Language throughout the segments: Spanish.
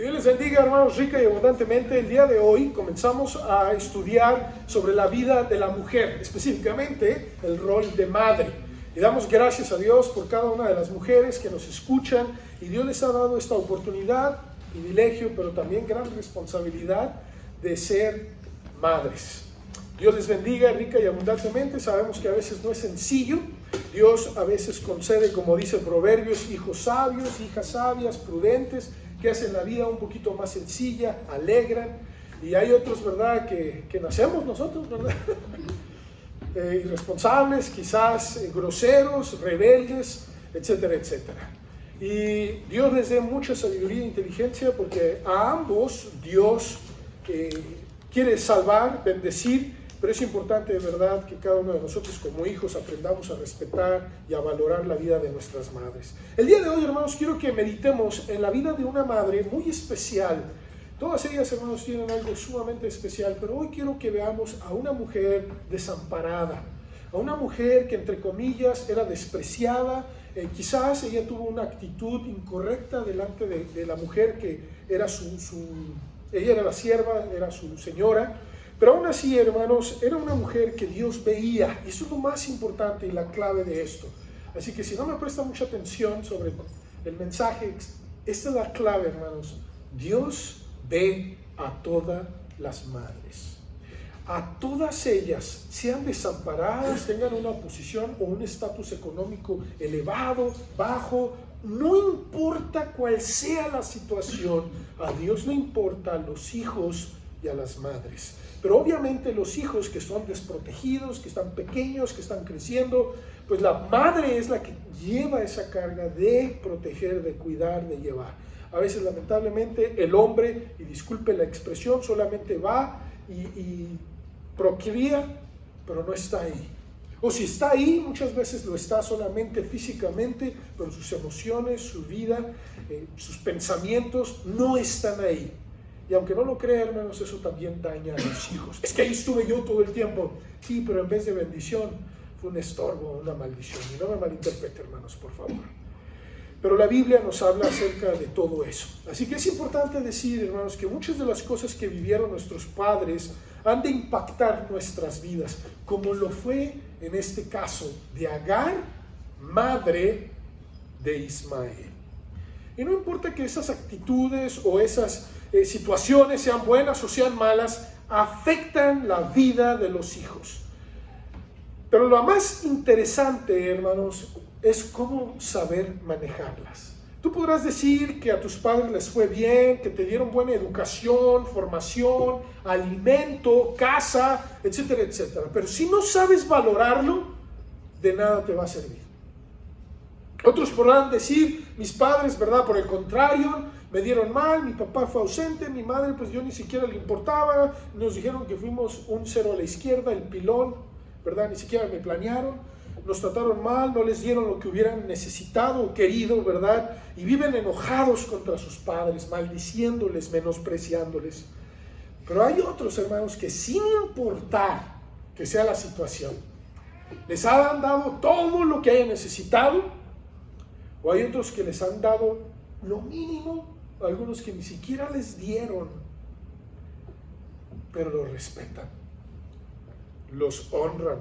Que Dios les bendiga, hermanos, rica y abundantemente. El día de hoy comenzamos a estudiar sobre la vida de la mujer, específicamente el rol de madre. Y damos gracias a Dios por cada una de las mujeres que nos escuchan, y Dios les ha dado esta oportunidad, privilegio, pero también gran responsabilidad de ser madres. Dios les bendiga rica y abundantemente. Sabemos que a veces no es sencillo. Dios a veces concede, como dice Proverbios, hijos sabios, hijas sabias, prudentes, que hacen la vida un poquito más sencilla, alegran. Y hay otros, ¿verdad?, que nacemos nosotros, ¿verdad? Irresponsables, quizás groseros, rebeldes, etcétera, etcétera. Y Dios les dé mucha sabiduría e inteligencia, porque a ambos Dios quiere salvar, bendecir, pero es importante de verdad que cada uno de nosotros como hijos aprendamos a respetar y a valorar la vida de nuestras madres. El día de hoy, hermanos, quiero que meditemos en la vida de una madre muy especial. Todas ellas, hermanos, tienen algo sumamente especial, pero hoy quiero que veamos a una mujer desamparada, a una mujer que, entre comillas, era despreciada. Quizás ella tuvo una actitud incorrecta delante de la mujer que era ella era la sierva, era su señora. Pero aún así, hermanos, era una mujer que Dios veía, y eso es lo más importante y la clave de esto. Así que si no me presta mucha atención sobre el mensaje, esta es la clave, hermanos. Dios ve a todas las madres. A todas ellas, sean desamparadas, tengan una posición o un estatus económico elevado, bajo, no importa cuál sea la situación, a Dios le importa a los hijos y a las madres. Pero obviamente los hijos que son desprotegidos, que están pequeños, que están creciendo, pues la madre es la que lleva esa carga de proteger, de cuidar, de llevar. A veces lamentablemente el hombre, y disculpe la expresión, solamente va y procría, pero no está ahí. O si está ahí, muchas veces lo está solamente físicamente, pero sus emociones, su vida, sus pensamientos no están ahí. Y aunque no lo crea, hermanos, eso también daña a los hijos. Es que ahí estuve yo todo el tiempo. Sí, pero en vez de bendición, fue un estorbo, una maldición. Y no me malinterprete, hermanos, por favor. Pero la Biblia nos habla acerca de todo eso. Así que es importante decir, hermanos, que muchas de las cosas que vivieron nuestros padres han de impactar nuestras vidas, como lo fue en este caso de Agar, madre de Ismael. Y no importa que esas actitudes o esas situaciones sean buenas o sean malas, afectan la vida de los hijos. Pero lo más interesante, hermanos, es cómo saber manejarlas. Tú podrás decir que a tus padres les fue bien, que te dieron buena educación, formación, alimento, casa, etcétera, etcétera. Pero si no sabes valorarlo, de nada te va a servir. Otros podrán decir, mis padres, ¿verdad?, por el contrario, me dieron mal, mi papá fue ausente, mi madre, pues yo ni siquiera le importaba, nos dijeron que fuimos un cero a la izquierda, el pilón, ¿verdad?, ni siquiera me planearon, nos trataron mal, no les dieron lo que hubieran necesitado o querido, ¿verdad?, y viven enojados contra sus padres, maldiciéndoles, menospreciándoles. Pero hay otros, hermanos, que sin importar que sea la situación, les han dado todo lo que hayan necesitado. O hay otros que les han dado lo mínimo, algunos que ni siquiera les dieron, pero los respetan, los honran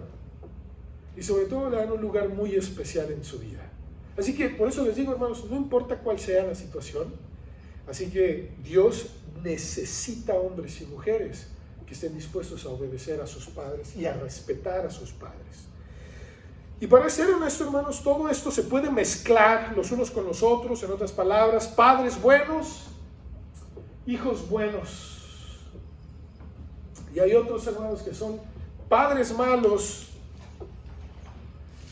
y sobre todo le dan un lugar muy especial en su vida. Así que por eso les digo, hermanos, no importa cuál sea la situación, así que Dios necesita hombres y mujeres que estén dispuestos a obedecer a sus padres y a respetar a sus padres. Y para ser honesto, hermanos, todo esto se puede mezclar los unos con los otros. En otras palabras, padres buenos, hijos buenos. Y hay otros, hermanos, que son padres malos,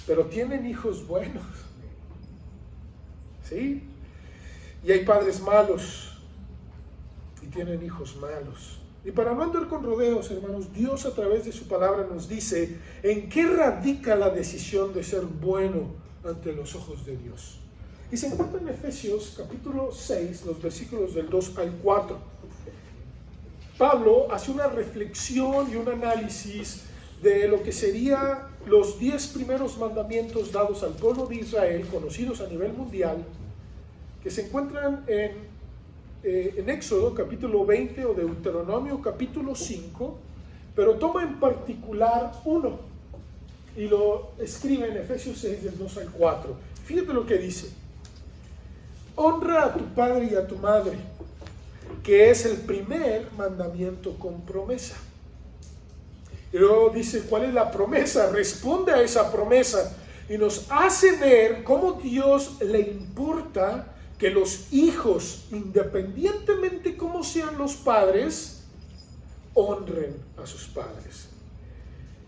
pero tienen hijos buenos. ¿Sí? Y hay padres malos y tienen hijos malos. Y para no andar con rodeos, hermanos, Dios a través de su palabra nos dice en qué radica la decisión de ser bueno ante los ojos de Dios. Y se encuentra en Efesios capítulo 6, los versículos del 2 al 4. Pablo hace una reflexión y un análisis de lo que serían los 10 primeros mandamientos dados al pueblo de Israel, conocidos a nivel mundial, que se encuentran en en Éxodo capítulo 20 o Deuteronomio capítulo 5, pero toma en particular uno y lo escribe en Efesios 6 del 2 al 4. Fíjate lo que dice: honra a tu padre y a tu madre, que es el primer mandamiento con promesa. Y luego dice, ¿cuál es la promesa? Responde a esa promesa y nos hace ver cómo Dios le importa que los hijos, independientemente cómo sean los padres, honren a sus padres.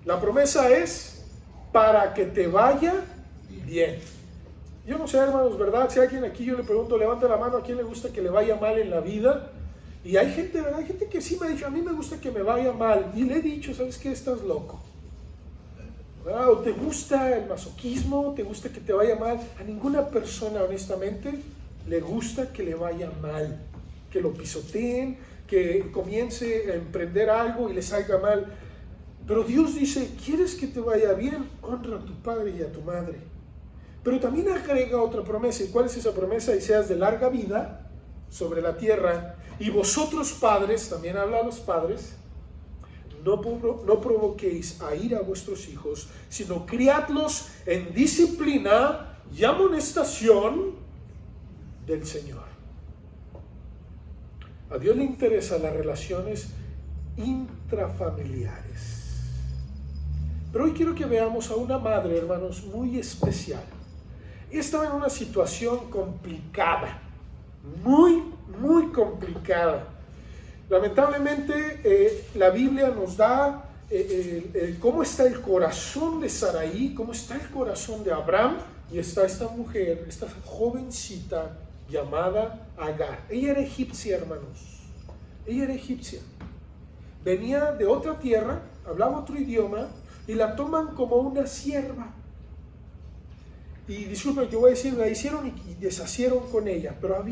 La promesa es para que te vaya bien. Yo no sé, hermanos, ¿verdad? Si alguien aquí, yo le pregunto, levanta la mano, ¿a quién le gusta que le vaya mal en la vida? Y hay gente, ¿verdad? Hay gente que sí me ha dicho, a mí me gusta que me vaya mal. Y le he dicho, ¿sabes qué? Estás loco. ¿Verdad? O te gusta el masoquismo, te gusta que te vaya mal. A ninguna persona, honestamente, le gusta que le vaya mal, que lo pisoteen, que comience a emprender algo y le salga mal. Pero Dios dice, ¿quieres que te vaya bien? Honra a tu padre y a tu madre. Pero también agrega otra promesa. ¿Y cuál es esa promesa? Y seas de larga vida sobre la tierra. Y vosotros padres, también habla a los padres, no provoquéis a ira a vuestros hijos, sino criadlos en disciplina y amonestación del Señor. A Dios le interesan las relaciones intrafamiliares. Pero hoy quiero que veamos a una madre, hermanos, muy especial. Estaba en una situación complicada, muy complicada. Lamentablemente, la Biblia nos da cómo está el corazón de Sarai, cómo está el corazón de Abraham, y está esta mujer, esta jovencita llamada Agar. Ella era egipcia, hermanos. Ella era egipcia. Venía de otra tierra, hablaba otro idioma, y la toman como una sierva. Y disculpen que voy a decir, la hicieron y deshacieron con ella. Pero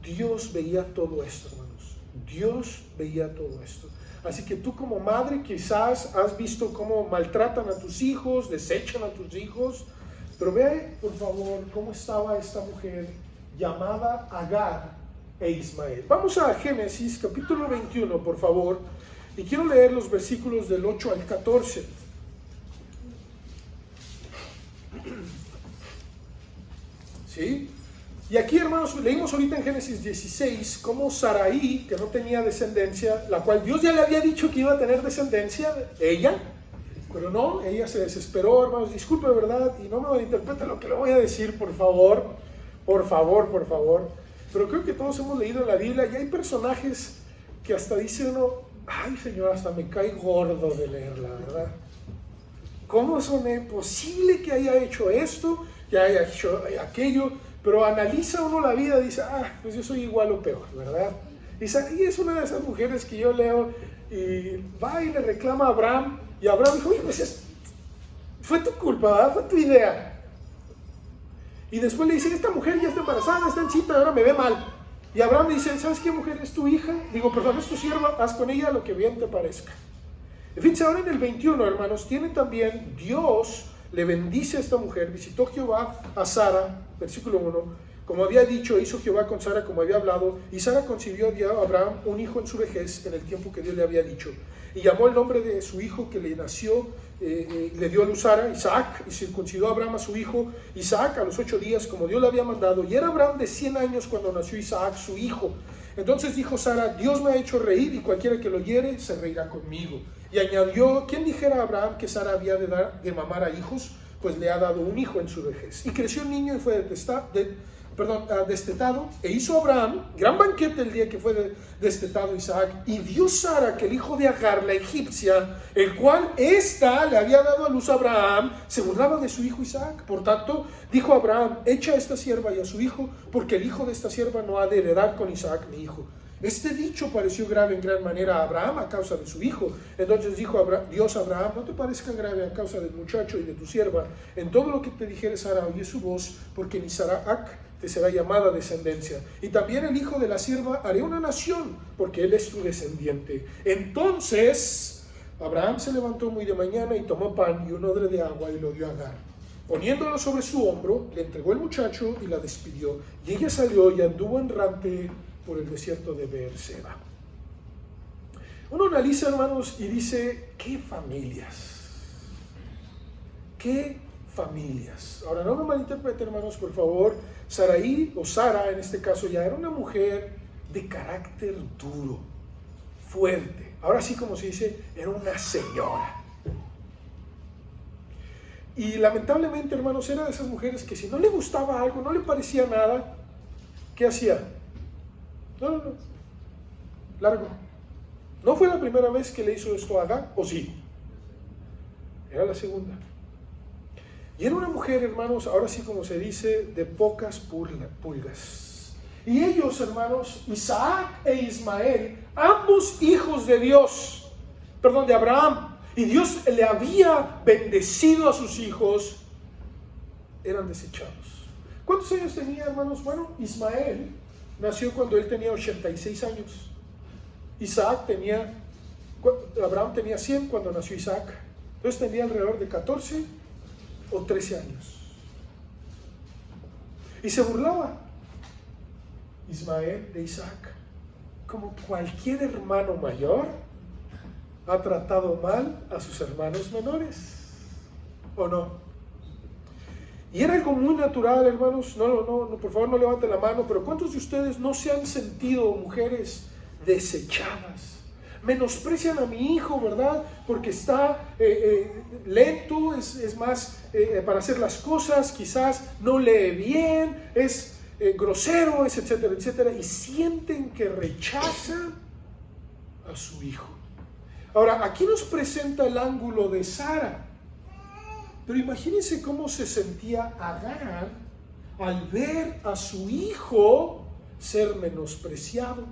Dios veía todo esto, hermanos. Dios veía todo esto. Así que tú como madre quizás has visto cómo maltratan a tus hijos, desechan a tus hijos. Pero ve, por favor, cómo estaba esta mujer llamada Agar e Ismael. Vamos a Génesis capítulo 21, por favor. Y quiero leer los versículos del 8 al 14. ¿Sí? Y aquí, hermanos, leímos ahorita en Génesis 16 cómo Sarai, que no tenía descendencia, la cual Dios ya le había dicho que iba a tener descendencia, ella, pero no, ella se desesperó, hermanos, disculpe, ¿verdad? Y no me malinterpreten lo que le voy a decir, por favor, pero creo que todos hemos leído en la Biblia y hay personajes que hasta dice uno, ay Señor, hasta me cae gordo de leerla, ¿verdad? ¿Cómo es posible que haya hecho esto, que haya hecho aquello? Pero analiza uno la vida y dice, pues yo soy igual o peor, ¿verdad? Y es una de esas mujeres que yo leo y va y le reclama a Abraham, y Abraham dijo, oye, pues fue tu culpa, ¿verdad? Fue tu idea. Y después le dice, esta mujer ya está embarazada, está en cita y ahora me ve mal. Y Abraham le dice, ¿sabes qué, mujer? Es tu hija, es tu sierva, haz con ella lo que bien te parezca. Fíjense, ahora en el 21, hermanos, tiene también Dios le bendice a esta mujer. Visitó Jehová a Sara, versículo 1, como había dicho, hizo Jehová con Sara como había hablado, y Sara concibió a Abraham un hijo en su vejez, en el tiempo que Dios le había dicho, y llamó el nombre de su hijo que le nació, le dio a luz Sara, Isaac, y circuncidó a Abraham a su hijo Isaac a los 8 días, como Dios le había mandado, y era Abraham de 100 años cuando nació Isaac, su hijo. Entonces dijo Sara, Dios me ha hecho reír, y cualquiera que lo oyere se reirá conmigo. Y añadió, ¿quién dijera a Abraham que Sara había de mamar a hijos? Pues le ha dado un hijo en su vejez. Y creció el niño y fue destetado, e hizo Abraham gran banquete el día que fue destetado Isaac, y vio Sara que el hijo de Agar, la egipcia, el cual ésta le había dado a luz a Abraham, se burlaba de su hijo Isaac. Por tanto, dijo Abraham, echa a esta sierva y a su hijo, porque el hijo de esta sierva no ha de heredar con Isaac mi hijo. Este dicho pareció grave en gran manera a Abraham a causa de su hijo. Entonces dijo Dios a Abraham, no te parezca grave a causa del muchacho y de tu sierva. En todo lo que te dijere Sara, oye su voz, porque ni Sarac te será llamada descendencia. Y también el hijo de la sierva haré una nación, porque él es tu descendiente. Entonces Abraham se levantó muy de mañana y tomó pan y un odre de agua y lo dio a Agar. Poniéndolo sobre su hombro, le entregó el muchacho y la despidió. Y ella salió y anduvo errante por el desierto de Beerseba. Uno analiza, hermanos, y dice, ¿qué familias? ¿Qué familias? Ahora, no me malinterpreten, hermanos, por favor. Sarai, o Sara en este caso, ya era una mujer de carácter duro, fuerte. Ahora sí, como se dice, era una señora. Y lamentablemente, hermanos, era de esas mujeres que si no le gustaba algo, no le parecía nada, ¿qué hacía? No, largo. ¿No fue la primera vez que le hizo esto a Agar? ¿O sí? Era la segunda. Y era una mujer, hermanos, ahora sí como se dice, de pocas pulgas. Y ellos, hermanos, Isaac e Ismael, ambos hijos de Dios, perdón, de Abraham, y Dios le había bendecido a sus hijos, eran desechados. ¿Cuántos años tenía, hermanos? Bueno, Ismael nació cuando él tenía 86 años. Abraham tenía 100 cuando nació Isaac. Entonces tenía alrededor de 14 o 13 años. Y se burlaba Ismael de Isaac. Como cualquier hermano mayor ha tratado mal a sus hermanos menores, ¿o no? Y era algo muy natural, hermanos. No, por favor no levanten la mano, pero ¿cuántos de ustedes no se han sentido mujeres desechadas? Menosprecian a mi hijo, ¿verdad? Porque está lento, es más para hacer las cosas, quizás no lee bien, es grosero, etcétera, etcétera, y sienten que rechazan a su hijo. Ahora, aquí nos presenta el ángulo de Sara, pero imagínense cómo se sentía Agar al ver a su hijo ser menospreciado.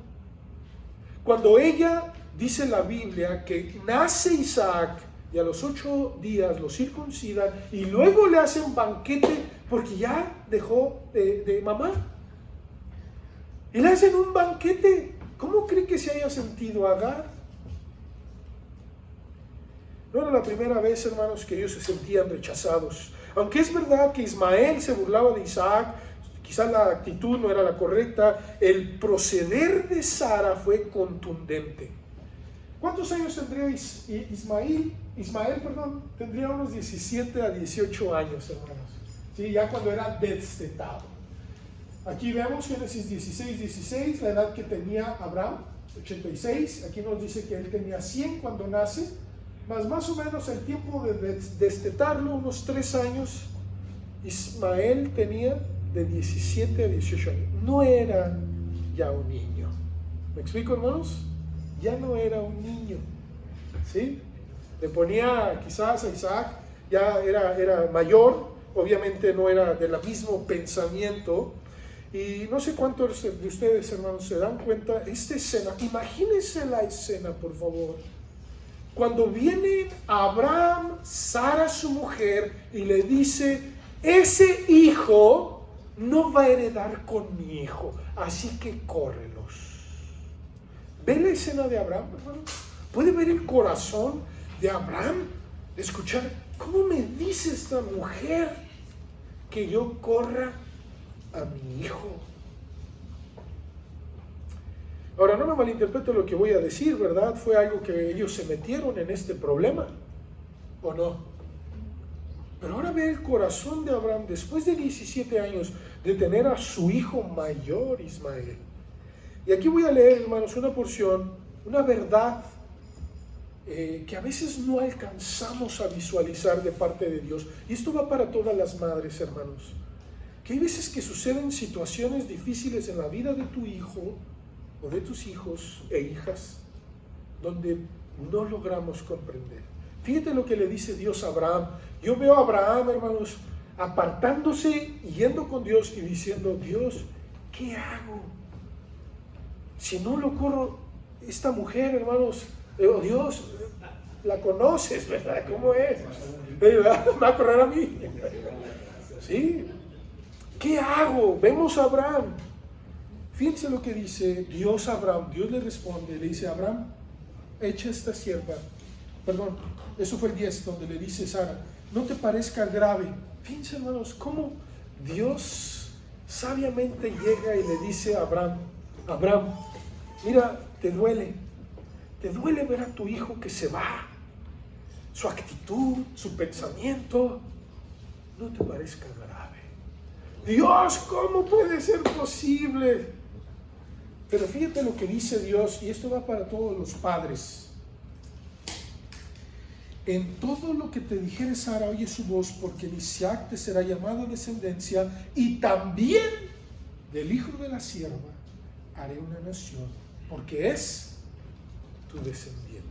Cuando ella, dice la Biblia, que nace Isaac y a los 8 días lo circuncidan y luego le hacen banquete porque ya dejó de mamar. Y le hacen un banquete. ¿Cómo cree que se haya sentido Agar? No era la primera vez, hermanos, que ellos se sentían rechazados. Aunque es verdad que Ismael se burlaba de Isaac, quizás la actitud no era la correcta, el proceder de Sara fue contundente. ¿Cuántos años tendría Ismael, tendría unos 17 a 18 años, hermanos. Sí, ya cuando era destetado. Aquí vemos Génesis 16, la edad que tenía Abraham, 86. Aquí nos dice que él tenía 100 cuando nace. Más o menos el tiempo de destetarlo, unos 3 años, Ismael tenía de 17 a 18 años. No era ya un niño. ¿Me explico, hermanos? Ya no era un niño. ¿Sí? Le ponía quizás a Isaac, ya era mayor, obviamente no era del mismo pensamiento. Y no sé cuántos de ustedes, hermanos, se dan cuenta esta escena. Imagínense la escena, por favor. Cuando viene Abraham, Sara su mujer, y le dice, ese hijo no va a heredar con mi hijo, así que córrelos. ¿Ve la escena de Abraham, hermano? ¿Puede ver el corazón de Abraham? Escuchar, ¿cómo me dice esta mujer que yo corra a mi hijo? Ahora, no me malinterprete lo que voy a decir, ¿verdad? Fue algo que ellos se metieron en este problema, ¿o no? Pero ahora ve el corazón de Abraham, después de 17 años de tener a su hijo mayor, Ismael. Y aquí voy a leer, hermanos, una porción, una verdad que a veces no alcanzamos a visualizar de parte de Dios. Y esto va para todas las madres, hermanos. Que hay veces que suceden situaciones difíciles en la vida de tu hijo o de tus hijos e hijas, donde no logramos comprender. Fíjate lo que le dice Dios a Abraham. Yo veo a Abraham, hermanos, apartándose, yendo con Dios y diciendo, Dios, ¿qué hago? Si no lo corro, esta mujer, hermanos, Dios, la conoces, ¿verdad? ¿Cómo es? Me va a correr a mí. ¿Sí? ¿Qué hago? Vemos a Abraham. Fíjense lo que dice Dios a Abraham. Dios le responde, le dice, Abraham, echa esta sierva. Perdón, eso fue el 10, donde le dice Sara, no te parezca grave. Fíjense, hermanos, cómo Dios sabiamente llega y le dice a Abraham, Abraham, mira, te duele ver a tu hijo que se va, su actitud, su pensamiento, no te parezca grave. Dios, ¿cómo puede ser posible? Pero fíjate lo que dice Dios, y esto va para todos los padres. En todo lo que te dijere Sara, oye su voz, porque en Isaac te será llamada descendencia, y también del hijo de la sierva haré una nación, porque es tu descendiente.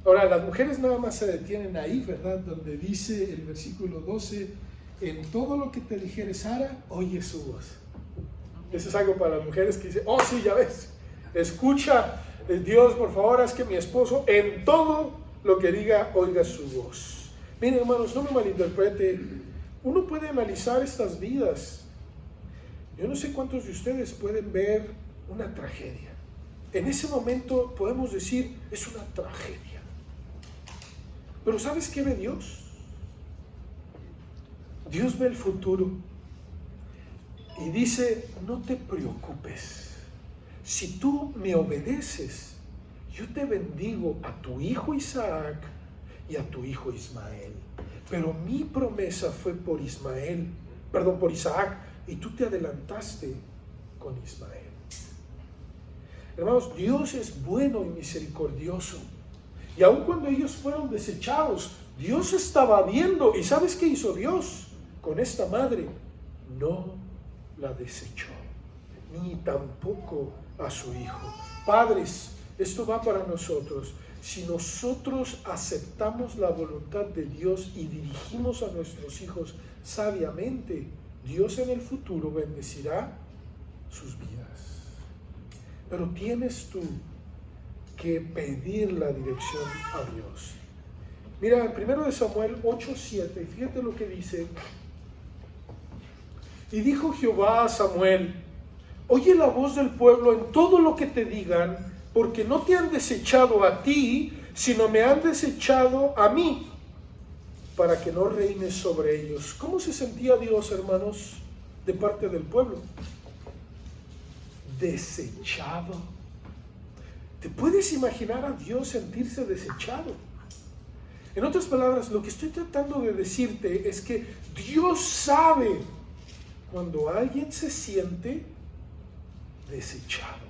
Ahora, las mujeres nada más se detienen ahí, ¿verdad? Donde dice el versículo 12, en todo lo que te dijere Sara, oye su voz. Eso es algo para las mujeres que dicen, oh sí, ya ves, escucha, Dios, por favor, haz que mi esposo en todo lo que diga, oiga su voz. Miren, hermanos, no me malinterprete, uno puede analizar estas vidas. Yo no sé cuántos de ustedes pueden ver una tragedia. En ese momento podemos decir, es una tragedia. Pero ¿sabes qué ve Dios? Dios ve el futuro y dice, no te preocupes. Si tú me obedeces, yo te bendigo a tu hijo Isaac y a tu hijo Ismael. Pero mi promesa fue por Isaac, y tú te adelantaste con Ismael. Hermanos, Dios es bueno y misericordioso. Y aun cuando ellos fueron desechados, Dios estaba viendo. ¿Y sabes qué hizo Dios con esta madre? No la desechó, ni tampoco a su hijo. Padres, esto va para nosotros. Si nosotros aceptamos la voluntad de Dios y dirigimos a nuestros hijos sabiamente, Dios en el futuro bendecirá sus vidas. Pero tienes tú que pedir la dirección a Dios. Mira, en 1 Samuel 8:7, fíjate lo que dice. Y dijo Jehová a Samuel, oye la voz del pueblo en todo lo que te digan, porque no te han desechado a ti, sino me han desechado a mí, para que no reines sobre ellos. ¿Cómo se sentía Dios, hermanos, de parte del pueblo? Desechado. ¿Te puedes imaginar a Dios sentirse desechado? En otras palabras, lo que estoy tratando de decirte es que Dios sabe cuando alguien se siente desechado.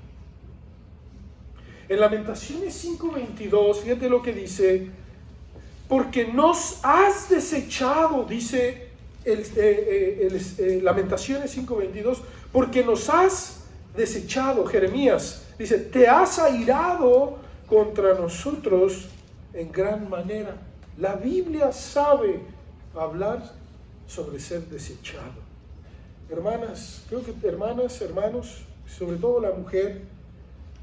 En Lamentaciones 5:22, fíjate lo que dice, porque nos has desechado, dice Lamentaciones 5:22, porque nos has desechado, Jeremías, dice, te has airado contra nosotros en gran manera. La Biblia sabe hablar sobre ser desechado. Hermanas, creo que hermanos, sobre todo la mujer,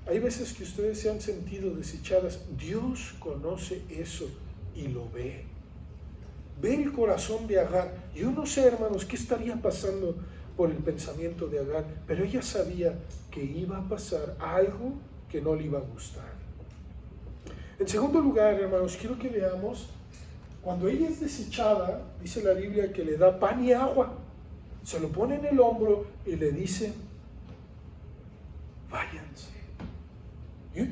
hay veces que ustedes se han sentido desechadas. Dios conoce eso y lo ve. Ve el corazón de Agar. Yo no sé, hermanos, qué estaría pasando por el pensamiento de Agar, pero ella sabía que iba a pasar algo que no le iba a gustar. En segundo lugar, hermanos, quiero que veamos, cuando ella es desechada, dice la Biblia que le da pan y agua, se lo pone en el hombro y le dice, váyanse.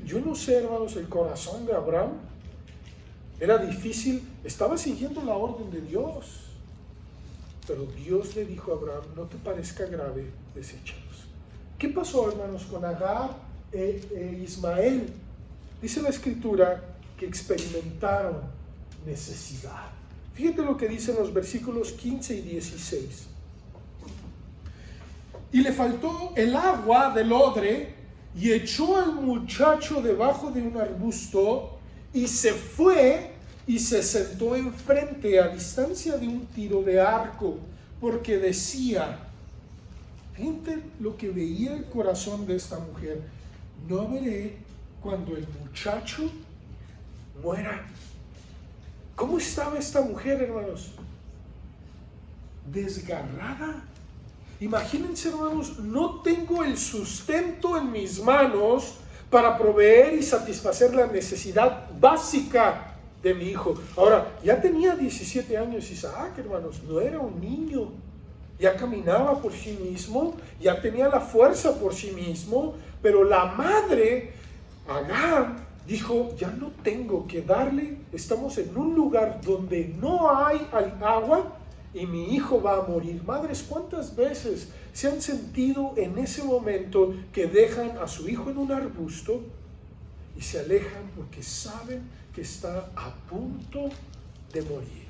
Yo no sé, hermanos, el corazón de Abraham era difícil, estaba siguiendo la orden de Dios, pero Dios le dijo a Abraham, no te parezca grave, deséchalos. ¿Qué pasó, hermanos, con Agar e Ismael? Dice la Escritura que experimentaron necesidad. Fíjate lo que dicen los versículos 15 y 16. Y le faltó el agua del odre, y echó al muchacho debajo de un arbusto, y se fue y se sentó enfrente a distancia de un tiro de arco, porque decía, fíjate lo que veía el corazón de esta mujer, no veré cuando el muchacho muera. ¿Cómo estaba esta mujer, hermanos? Desgarrada. Imagínense, hermanos, no tengo el sustento en mis manos para proveer y satisfacer la necesidad básica de mi hijo. Ahora, ya tenía 17 años Isaac, hermanos, no era un niño. ya caminaba por sí mismo, ya tenía la fuerza por sí mismo, pero la madre, Agar, dijo, ya no tengo que darle, estamos en un lugar donde no hay agua y mi hijo va a morir. Madres, ¿cuántas veces se han sentido en ese momento que dejan a su hijo en un arbusto y se alejan porque saben que está a punto de morir?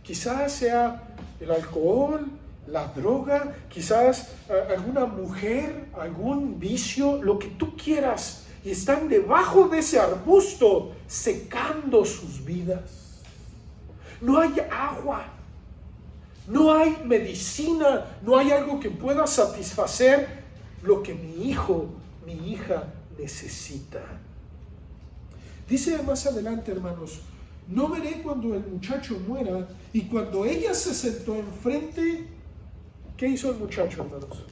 Quizás sea el alcohol, la droga, quizás alguna mujer, algún vicio, lo que tú quieras, y están debajo de ese arbusto secando sus vidas. No hay agua, no hay medicina, no hay algo que pueda satisfacer lo que mi hijo, mi hija necesita. Dice más adelante, hermanos, no veré cuando el muchacho muera. Y cuando ella se sentó enfrente, ¿qué hizo el muchacho, hermanos?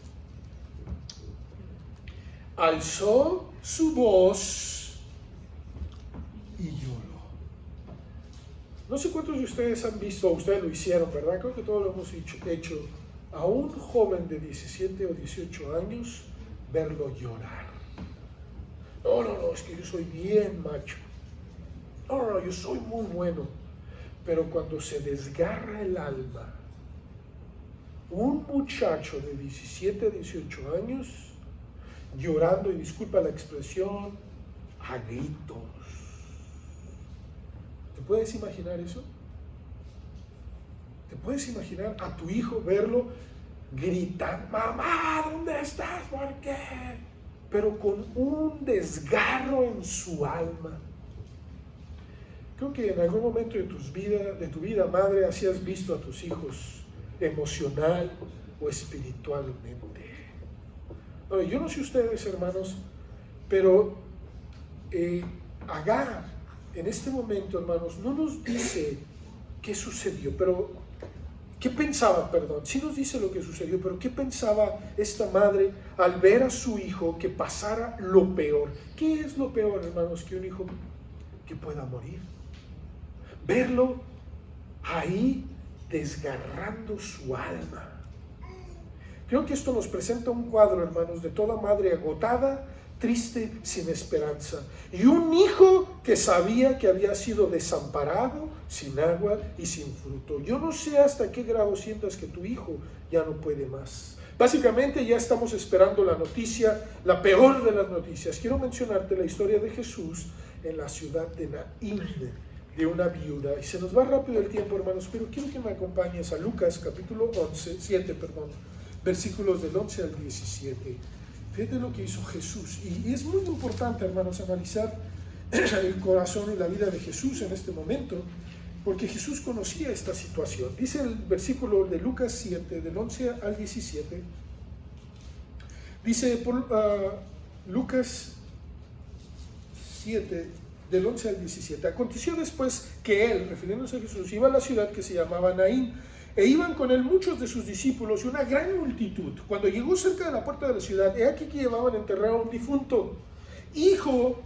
Alzó su voz y lloró. No sé cuántos de ustedes han visto, ustedes lo hicieron, ¿verdad? Creo que todos lo hemos hecho. A un joven de 17 o 18 años, verlo llorar. No, es que yo soy bien macho. No, yo soy muy bueno. Pero cuando se desgarra el alma, un muchacho de 17, 18 años, llorando, y disculpa la expresión, a gritos. ¿Te puedes imaginar eso? ¿Te puedes imaginar a tu hijo verlo gritando, mamá, ¿dónde estás? ¿Por qué? Pero con un desgarro en su alma. Creo que en algún momento de tu vida, madre, así has visto a tus hijos emocional o espiritualmente. Ahora, yo no sé ustedes, hermanos, pero Agar, en este momento, hermanos, no nos dice qué sucedió, pero qué pensaba, perdón, sí nos dice lo que sucedió, pero qué pensaba esta madre al ver a su hijo que pasara lo peor. ¿Qué es lo peor, hermanos? Que un hijo que pueda morir. Verlo ahí desgarrando su alma. Creo que esto nos presenta un cuadro, hermanos, de toda madre agotada, triste, sin esperanza, y un hijo que sabía que había sido desamparado, sin agua y sin fruto. Yo no sé hasta qué grado sientas que tu hijo ya no puede más. Básicamente ya estamos esperando la noticia, la peor de las noticias. Quiero mencionarte la historia de Jesús en la ciudad de Naín, de una viuda. Y se nos va rápido el tiempo, hermanos, pero quiero que me acompañes a Lucas capítulo 7, versículos del 11 al 17. Fíjate lo que hizo Jesús. Y es muy importante, hermanos, analizar el corazón y la vida de Jesús en este momento, porque Jesús conocía esta situación. Dice el versículo de Lucas 7, del 11 al 17. Dice Lucas 7, del 11 al 17. Aconteció después que él, refiriéndose a Jesús, iba a la ciudad que se llamaba Naín, e iban con él muchos de sus discípulos y una gran multitud. Cuando llegó cerca de la puerta de la ciudad, he aquí que llevaban a enterrar a un difunto, hijo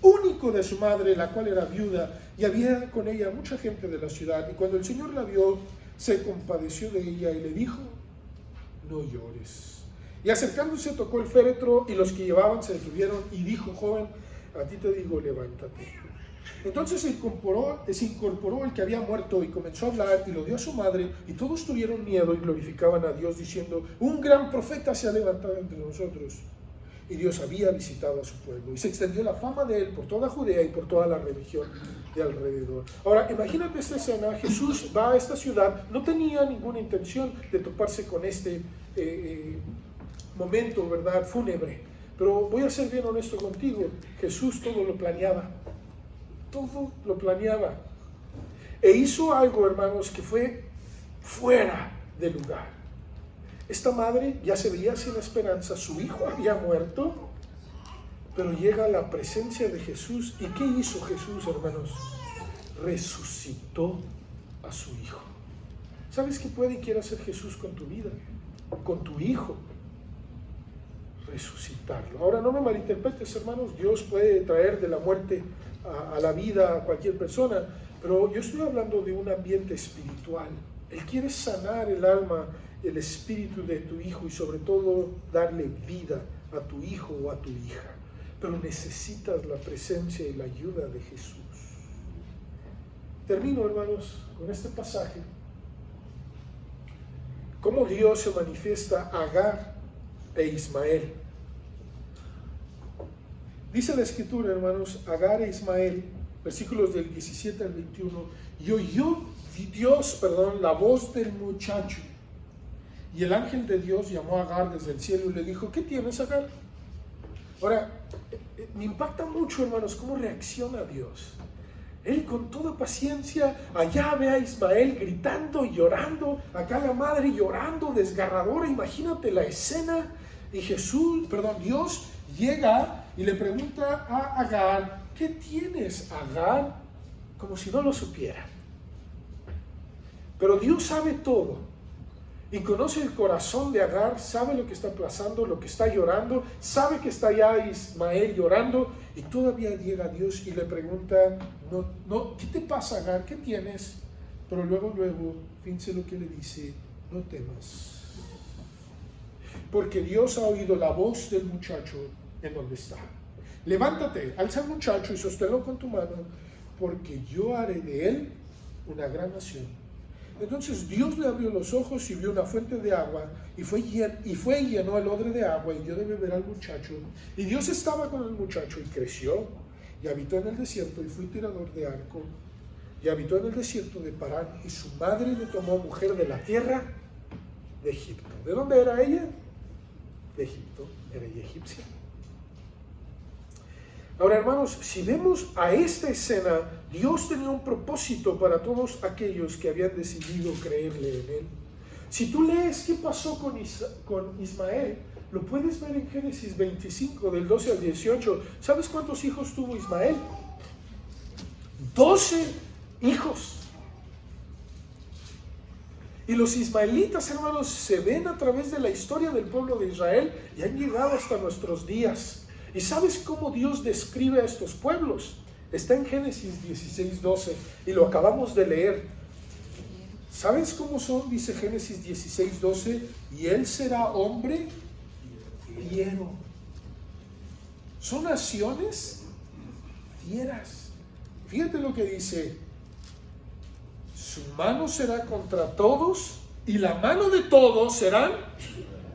único de su madre, la cual era viuda, y había con ella mucha gente de la ciudad. Y cuando el Señor la vio, se compadeció de ella y le dijo, no llores. Y acercándose tocó el féretro, y los que llevaban se detuvieron, y dijo, joven, a ti te digo, levántate. Entonces se incorporó el que había muerto y comenzó a hablar y lo dio a su madre, y todos tuvieron miedo y glorificaban a Dios diciendo, un gran profeta se ha levantado entre nosotros. Y Dios había visitado a su pueblo, y se extendió la fama de él por toda Judea y por toda la región de alrededor. Ahora, imagínate esta escena. Jesús va a esta ciudad, no tenía ninguna intención de toparse con este momento, ¿verdad?, fúnebre. Pero voy a ser bien honesto contigo, Jesús todo lo planeaba. Todo lo planeaba. E hizo algo, hermanos, que fue fuera de lugar. Esta madre ya se veía sin esperanza, su hijo había muerto, pero llega a la presencia de Jesús. ¿Y qué hizo Jesús, hermanos? Resucitó a su hijo. ¿Sabes qué puede y quiere hacer Jesús con tu vida? Con tu hijo. Resucitarlo. Ahora, no me malinterpretes, hermanos, Dios puede traer de la muerte a la vida a cualquier persona, pero yo estoy hablando de un ambiente espiritual. Él quiere sanar el alma, el espíritu de tu hijo y sobre todo darle vida a tu hijo o a tu hija. Pero necesitas la presencia y la ayuda de Jesús. Termino, hermanos, con este pasaje. Cómo Dios se manifiesta a Agar e Ismael. Dice la Escritura, hermanos, Agar e Ismael, versículos del 17 al 21, y oyó Dios, la voz del muchacho. Y el ángel de Dios llamó a Agar desde el cielo y le dijo, ¿qué tienes, Agar? Ahora, me impacta mucho, hermanos, cómo reacciona Dios. Él con toda paciencia, allá ve a Ismael gritando y llorando, acá la madre llorando, desgarradora. Imagínate la escena. Y Dios llega y le pregunta a Agar, ¿qué tienes, Agar? Como si no lo supiera. Pero Dios sabe todo. Y conoce el corazón de Agar, sabe lo que está pasando, lo que está llorando, sabe que está ya Ismael llorando, y todavía llega Dios y le pregunta, ¿qué te pasa, Agar? ¿Qué tienes? Pero luego, fíjense lo que le dice, no temas. Porque Dios ha oído la voz del muchacho en donde está. Levántate, alza al muchacho y sosténlo con tu mano, porque yo haré de él una gran nación. Entonces Dios le abrió los ojos y vio una fuente de agua y fue y llenó el odre de agua y dio de beber al muchacho. Y Dios estaba con el muchacho y creció y habitó en el desierto y fue tirador de arco y habitó en el desierto de Parán, y su madre le tomó mujer de la tierra de Egipto. ¿De dónde era ella? De Egipto, era ella egipcia. Ahora, hermanos, si vemos a esta escena, Dios tenía un propósito para todos aquellos que habían decidido creerle en Él. Si tú lees qué pasó con Ismael, lo puedes ver en Génesis 25, del 12 al 18. ¿Sabes cuántos hijos tuvo Ismael? 12 hijos. Y los ismaelitas, hermanos, se ven a través de la historia del pueblo de Israel y han llegado hasta nuestros días. ¿Y sabes cómo Dios describe a estos pueblos? Está en Génesis 16:12 y lo acabamos de leer. ¿Sabes cómo son? Dice Génesis 16:12, y él será hombre fiero. Son naciones fieras. Fíjate lo que dice: su mano será contra todos y la mano de todos serán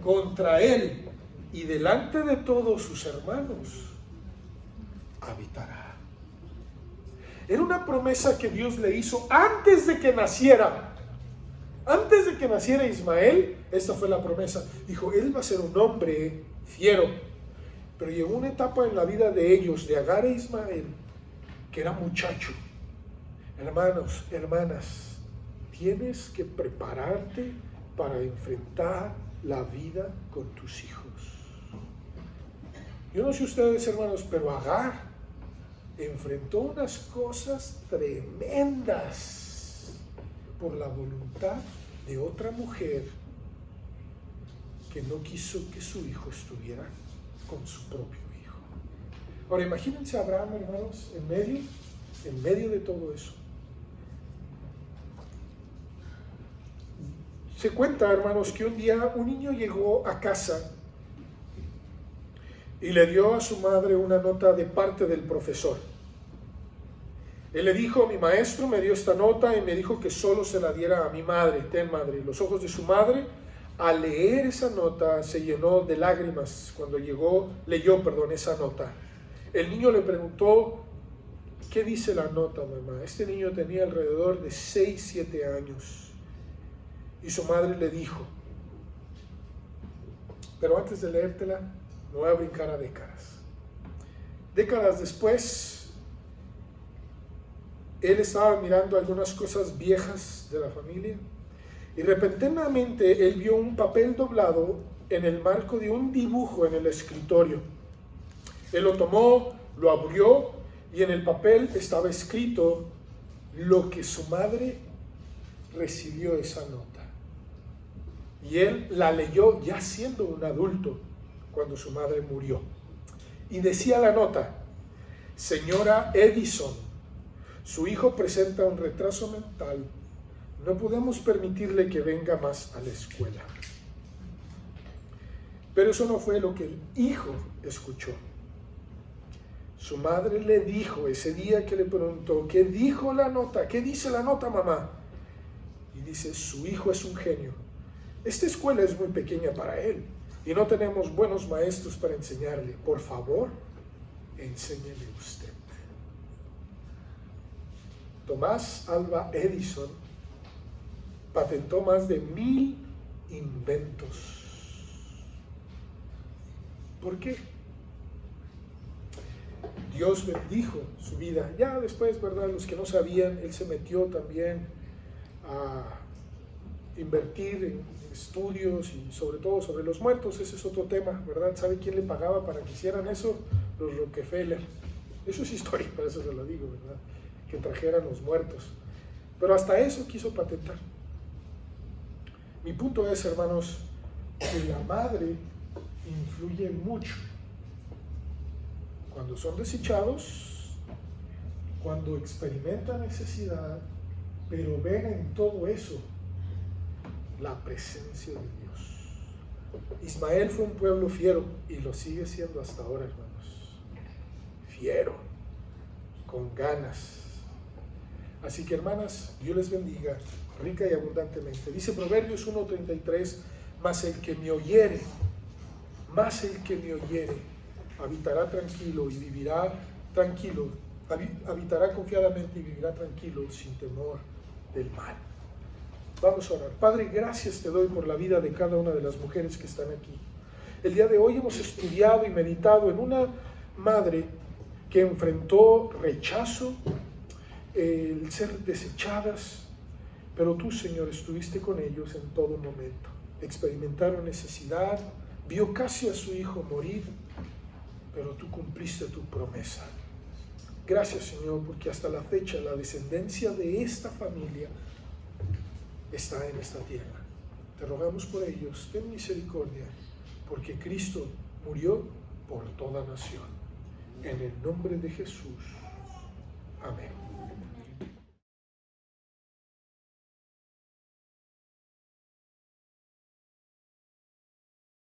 contra él. Y delante de todos sus hermanos habitará. Era una promesa que Dios le hizo antes de que naciera. Antes de que naciera Ismael, esta fue la promesa. Dijo, él va a ser un hombre fiero. Pero llegó una etapa en la vida de ellos, de Agar e Ismael, que era muchacho. Hermanos, hermanas, tienes que prepararte para enfrentar la vida con tus hijos. Yo no sé ustedes, hermanos, pero Agar enfrentó unas cosas tremendas por la voluntad de otra mujer que no quiso que su hijo estuviera con su propio hijo. Ahora imagínense a Abraham, hermanos, en medio de todo eso. Se cuenta, hermanos, que un día un niño llegó a casa y le dio a su madre una nota de parte del profesor. Él le dijo, mi maestro me dio esta nota y me dijo que solo se la diera a mi madre. Ten, madre. Y los ojos de su madre, al leer esa nota, se llenó de lágrimas cuando leyó esa nota. El niño le preguntó, ¿qué dice la nota, mamá? Este niño tenía alrededor de 6, 7 años. Y su madre le dijo, pero antes de leértela, me voy a brincar a décadas. Décadas después, él estaba mirando algunas cosas viejas de la familia y repentinamente él vio un papel doblado en el marco de un dibujo en el escritorio. Él lo tomó, lo abrió y en el papel estaba escrito lo que su madre recibió esa nota. Y él la leyó ya siendo un adulto, cuando su madre murió. Y decía la nota, señora Edison, su hijo presenta un retraso mental, No podemos permitirle que venga más a la escuela. Pero eso no fue lo que el hijo escuchó. Su madre le dijo ese día que le preguntó, ¿qué dijo la nota? ¿Qué dice la nota, mamá? Y dice, su hijo es un genio. Esta escuela es muy pequeña para él y no tenemos buenos maestros para enseñarle. Por favor, enséñele usted. Tomás Alva Edison patentó más de 1000 inventos. ¿Por qué? Dios bendijo su vida. Ya después, ¿verdad? Los que no sabían, él se metió también a invertir en estudios y sobre todo sobre los muertos. Ese es otro tema, ¿verdad? ¿Sabe quién le pagaba para que hicieran eso? Los Rockefeller. Eso es historia, por eso se lo digo, ¿verdad? Que trajeran los muertos. Pero hasta eso quiso patentar. Mi punto es, hermanos, que la madre influye mucho. Cuando son desechados, cuando experimentan necesidad, pero ven en todo eso la presencia de Dios. Ismael fue un pueblo fiero y lo sigue siendo hasta ahora, hermanos. Fiero, con ganas. Así que, hermanas, Dios les bendiga rica y abundantemente. Dice Proverbios 1:33, mas el que me oyere, habitará tranquilo y vivirá tranquilo, habitará confiadamente y vivirá tranquilo sin temor del mal. Vamos a orar. Padre, gracias te doy por la vida de cada una de las mujeres que están aquí. El día de hoy hemos estudiado y meditado en una madre que enfrentó rechazo, el ser desechadas, pero tú, Señor, estuviste con ellos en todo momento. Experimentaron necesidad, vio casi a su hijo morir, pero tú cumpliste tu promesa. Gracias, Señor, porque hasta la fecha la descendencia de esta familia está en esta tierra. Te rogamos por ellos, ten misericordia, porque Cristo murió por toda nación. En el nombre de Jesús. Amén.